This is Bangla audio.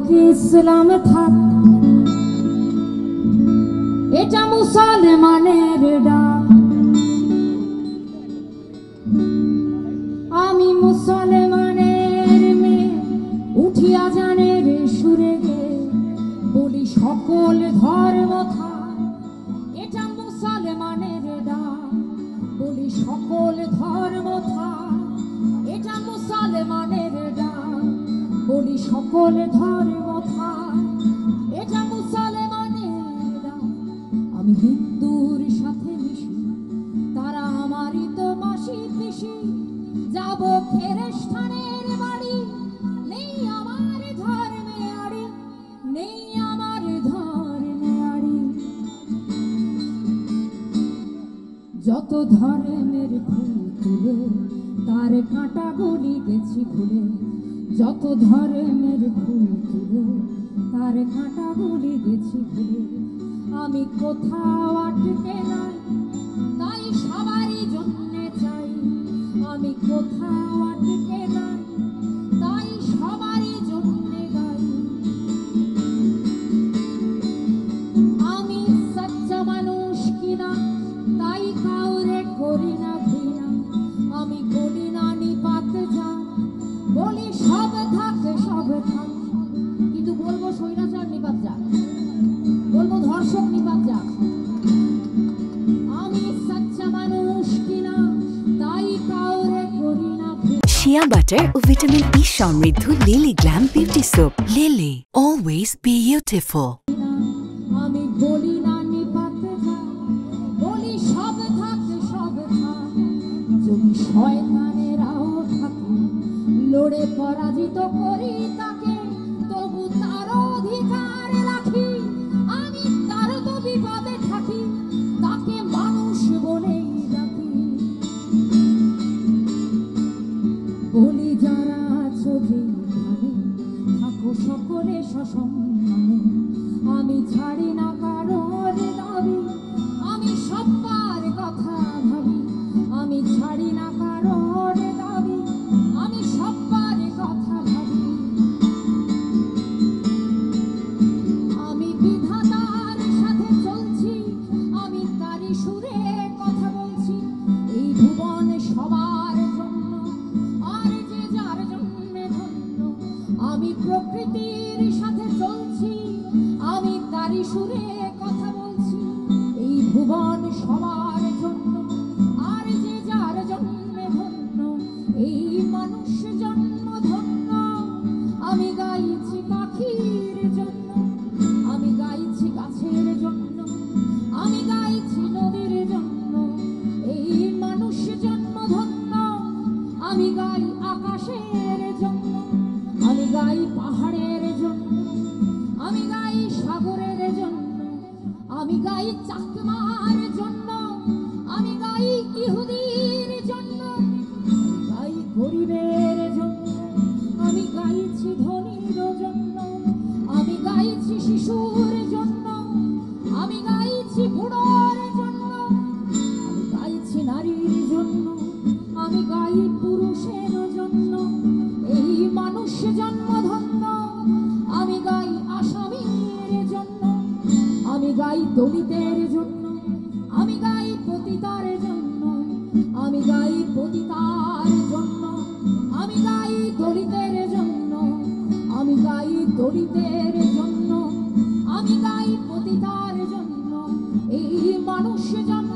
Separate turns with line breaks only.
কি ইসলাম থাক, এটা মুসলমানের ডাক। আমি মুসলমানের মেয়ে, উঠিয়া জানের সুরে গে বলি সকল ধর্ম থাক, এটা মুসলমানের ডাক। বলি সকল ধর্ম থাক, এটা মুসলমানের ডাক। বলি সকল ধর্ম থাক, এটা মুসলমানের ডাক। আমি হিন্দুর সাথে মিশি, তারা আমারই তো মাসি পিসি। যাব খ্রিস্টানের বাড়ি, নেই আমার ধর্মে আড়ি, নেই আমার ধর্মে আড়ি। যত ধর্মের ফুল তুলে তার কাঁটা গলি গেছি ভুলে। যত ধর্মের ফুল তুলে তার কাঁটা গলি গেছি ভুলে। আমি কোথাও আটকে নাই, তাই সবারই জন্যে চাই। আমি কোথাও আটকে নাই, তাই সবারই জন্যে গাই। আমি সচ্চা মানুষ কিনা, তাই কাউরে করি না ঘৃণা। আমি বলি না নিপাত যা, বলি সব থাক সব থাক। কিন্তু বলবো স্বৈরাচার নিপাত যা, বলবো ধর্ষক নিপাত যা। আমি সচ্চা মানুষ কিনা, তাই কাউরে করি না।
শিয়া বাটার ও ভিটামিন ই সমৃদ্ধ lily glam beauty soap. Lily, always beautiful.
আমি বলি না নিপাত যা, বলি সব থাক সব থাক। যদি শয়তানেরাও থাকে, লড়ে পরাজিত করি তাকে, তবু তার অধিকার রাখি। আমি তার তো বিপদে থাকি, তাকে মানুষ বলেই ডাকি। বলি যারা আছো যেখানে, থাকো সকলে সসম্মানে। আমি ছাড়ি না কারোর দাবি, আমি সবার কথা ভাবি। আমি ছাড়ি না কারোর দাবি, আমি সবার কথা ভাবি। আমি বিধাতার সাথে চলছি, আমি তারই সুরে কথা বলছি। এই ভুবন সবার জন্য, আর যে যার জন্যে ধন্য। আমি প্রকৃতির সাথে চলছি, আমি তারই সুরে কথা বলছি। এই ভুবন সবার জন্য, আর যে যার জন্মে ধন্য। এই মানুষ জন্ম ধন্য, আমি গাইছি পাখির জন্য। আমি গাইছি গাছের জন্য, আমি গাইছি নদীর জন্য। এই মানুষ জন্ম ধন্য, আমি গাই আকাশের জন্য। আমি গাই পাহাড়ের জন্য, আমি গাই সাগরের জন্য। আমি গাই চাকমার জন্য, আমি গাই ইহুদির জন্য। আমি গাই গরিবের জন্য, আমি গাইছি ধনীর জন্য। আমি গাইছি শিশুর জন্য, আমি গাইছি বুড়োর জন্য। আমি গাইছি নারীর জন্য, আমি গাই পুরুষের জন্য। এই মানুষ জন্ম ধন্য, আমি গাই আসামীর জন্য। আমি গাই দলিতের জন্য, আমি গাই পতিতার জন্য। আমি গাই পতিতার জন্য, আমি গাই দলিতের জন্য। আমি গাই দলিতের জন্য, আমি গাই পতিতার জন্য। এই মানুষ জন্ম